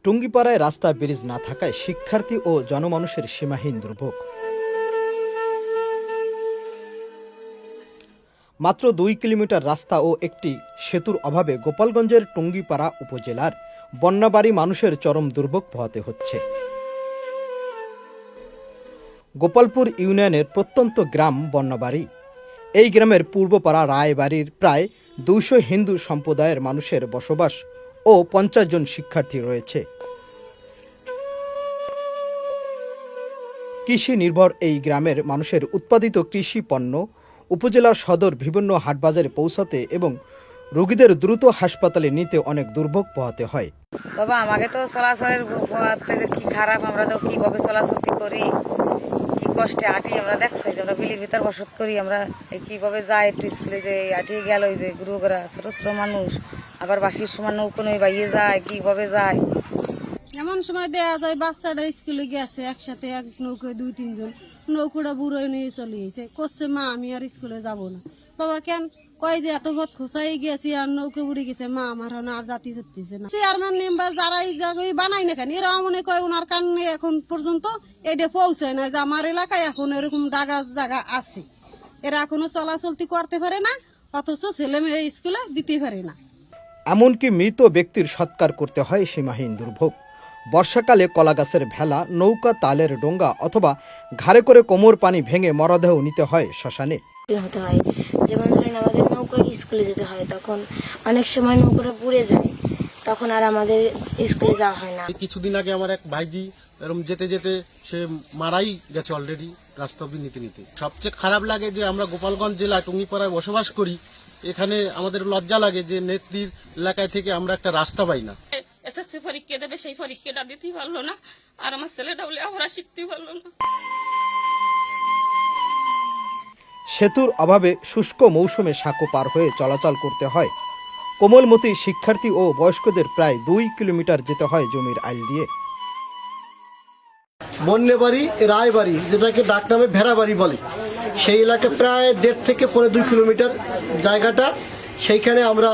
টুঙ্গিপাড়ায় রাস্তা ব্রিজ না থাকায় শিক্ষার্থী ও জনমানুষের সীমাহীন দুর্ভোগ। মাত্র 2 কিলোমিটার রাস্তা ও একটি সেতুর অভাবে গোপালগঞ্জের টুঙ্গিপাড়া উপজেলার বন্যাবাড়ি মানুষের চরম দুর্ভোগ পোহাতে হচ্ছে। গোপালপুর ইউনিয়নের প্রত্যন্ত গ্রাম বন্যাবাড়ি। এই গ্রামের পূর্বপাড়া রায়বাড়ির প্রায় 200 হিন্দু সম্প্রদায়ের মানুষের বসবাস ও 50 জন শিক্ষার্থী রয়েছে। কৃষি নির্ভর এই গ্রামের মানুষের উৎপাদিত কৃষি পণ্য উপজেলার সদর বিভিন্ন হাটবাজারে পৌঁছাতে এবং রোগীদের দ্রুত হাসপাতালে নিতে অনেক দুর্ভোগ পোহাতে হয়। বাবা আমাকে তো চলাচলের কি খারাপ, আমরা তো কিভাবে চলাচলতি করি, কি কষ্টে হাঁটি আমরা দেখছি যে আমরা বিলির ভিতর বসত করি, আমরা কিভাবে যাই একটু স্কুলে যে হাঁটিয়ে গেল ওই যে গুরুগরা ছোট ছোট মানুষ, আবার বাসির সময় নৌকো নই বাইয়ে যায়, কিভাবে যায়। এমন সময় দেয়া যায় বাচ্চারা স্কুলে গেছে একসাথে এক নৌকোয় 2-3 জন, নৌকোটা বুড়োয় নিয়ে চলে গেছে, করছে মা আমি আর স্কুলে যাব না। বাবা কেন কয় যে এত পথ খোঁচাই গেছি আর নৌকো বুড়ে গেছে, মা আমার আর জাতি হচ্ছে না। চেয়ারম্যান মেম্বার যারা এই জায়গায় বানাই না কেন, এরা মনে কয় ওনার কারণে এখন পর্যন্ত এটা পৌঁছায় না যে আমার এলাকায় এখন এরকম জায়গা আছে, এরা এখনো চলাচলতি করতে পারে না, অথচ ছেলে মেয়ে স্কুলে দিতে পারে না। এমনকি মৃত ব্যক্তির সৎকার করতে হয় সীমাহীন দুর্ভোগ। বর্ষাকালে কলাগাছের ভেলা, নৌকা, তালের ডোঙ্গা অথবা ঘাড়ে করে কোমর পানি ভেঙে মরদেহ নিতে হয় শ্মশানে। হতে হয় যেমন ধরেন আমাদের নৌকায় স্কুলে যেতে হয়, তখন অনেক সময় নৌকোটা পুড়ে যায়, তখন আর আমাদের স্কুলে যাওয়া হয় না। কিছুদিন আগে আমার এক ভাইজি এরকম যেতে যেতে সে মারাই গেছে অলরেডি রাস্তা অব্দি নিতে নিতে। সবচেয়ে খারাপ লাগে যে আমরা গোপালগঞ্জ জেলায় টুঙ্গিপাড়ায় বসবাস করি, এখানে আমাদের লজ্জা লাগে যে নেত্রীর এলাকায় থেকে আমরা একটা রাস্তা পাই না। এসএসসি পরীক্ষা দেবে, সেই পরীক্ষাটা দিতেই পারলো না, আর আমার ছেলেটা বলে আমরা শিখতে পারলো না। সেতুর অভাবে শুষ্ক মৌসুমে সাঁকো পার হয়ে চলাচল করতে হয়। কোমলমতি শিক্ষার্থী ও বয়স্কদের প্রায় 2 কিলোমিটার যেতে হয় জমির আইল দিয়ে। বন্যবাড়ি রায়বাড়ি, যেটাকে ডাকনামে ভেড়াবাড়ি বলে, সেই এলাকা প্রায় 1.5 থেকে 2 কিলোমিটার জায়গাটা। সেইখানে আমরা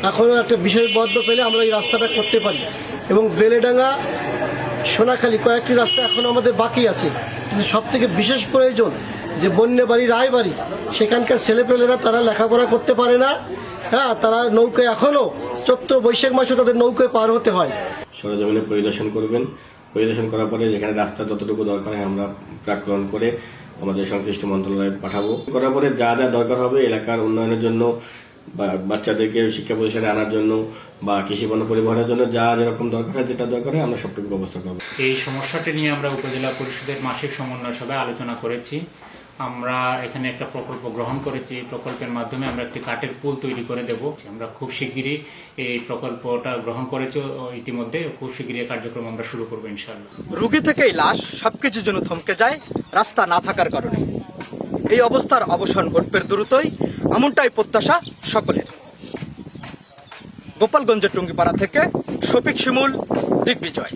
এখনও একটা বিষয়বদ্ধ পেলে আমরা এই রাস্তাটা করতে পারি, এবং বেলেডাঙ্গা সোনাখালী কয়েকটি রাস্তা এখন আমাদের বাকি আছে। কিন্তু সবথেকে বিশেষ প্রয়োজন যে বন্যবাড়ি রায়বাড়ি, সেখানকার ছেলেপেলেরা তারা লেখাপড়া করতে পারে না, হ্যাঁ, তারা নৌকায় এখনও চৈত্র বৈশাখ মাসে তাদের নৌকায় পার হতে হয়। সরেজমিনে পরিদর্শন করবেন, পরিদর্শন করার পরে যেখানে রাস্তা যতটুকু দরকার হয় আমরা প্রাক্কলন করে আমাদের সংশ্লিষ্ট মন্ত্রণালয়ে পাঠাবো। করার পরে যা যা দরকার হবে এলাকার উন্নয়নের জন্য বা বাচ্চাদেরকে শিক্ষা প্রতিষ্ঠানে আনার জন্য বা কৃষি পণ্য পরিবহনের জন্য যা যেরকম দরকার হয়, যেটা দরকার হয় আমরা সবটুকু ব্যবস্থা করবো। এই সমস্যাটি নিয়ে আমরা উপজেলা পরিষদের মাসিক সমন্বয় সভায় আলোচনা করেছি। আমরা এখানে একটা প্রকল্প গ্রহণ করেছি, এই প্রকল্পের মাধ্যমে আমরা একটি কাঠের পুল তৈরি করে দেব। আমরা খুব শিগগিরই এই প্রকল্পটা গ্রহণ করেছি, ইতিমধ্যে খুব শিগগিরই কার্যক্রম আমরা শুরু করবো ইনশাআল্লাহ। রোগী থেকেই লাশ, সবকিছুর জন্য থমকে যায় রাস্তা না থাকার কারণে। এই অবস্থার অবসান ঘটবে দ্রুতই, এমনটাই প্রত্যাশা সকলের। গোপালগঞ্জের টুঙ্গিপাড়া থেকে শফিক শিমুল, দিগ্বিজয়।